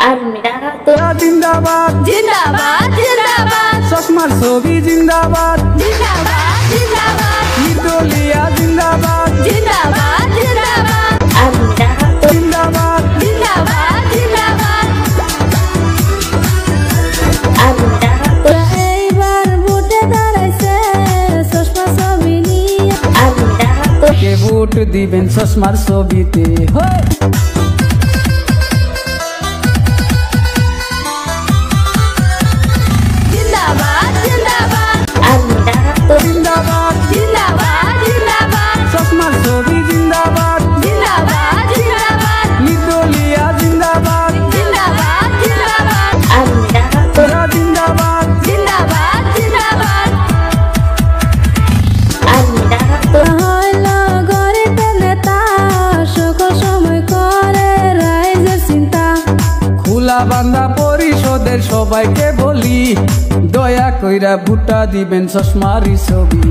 আমরা তো জিন্দাবাদ জিন্দাবাদ জিন্দাবাদ চশমার ছবি জিন্দাবাদ জিন্দাবাদ জিন্দাবাদ নির্দলীয় জিন্দাবাদ জিন্দাবাদ জিন্দাবাদ আমরা তো জিন্দাবাদ জিন্দাবাদ জিন্দাবাদ আমরা তো এইবার ভোটে দাঁড়াইছে চশমা ছবি নিয়ে আমরা তো কে ভোট দিবেন চশমার ছবিতে জিন্দাবাদ জিন্দাবাদ আমরা তো জিন্দাবাদ জিন্দাবাদ জিন্দাবাদ চশমার ছবি জিন্দাবাদ জিন্দাবাদ জিন্দাবাদ নির্দলীয় জিন্দাবাদ জিন্দাবাদ জিন্দাবাদ আমরা তো জিন্দাবাদ জিন্দাবাদ জিন্দাবাদ আমরা তো হইল গরিব নেতা সকল সময় করে রাইজের চিন্তা খোলা বান্ধা পরিষদের সবাইকে বলি দয়া কইরা ভুট্টা দিবেন চশমারি ছবি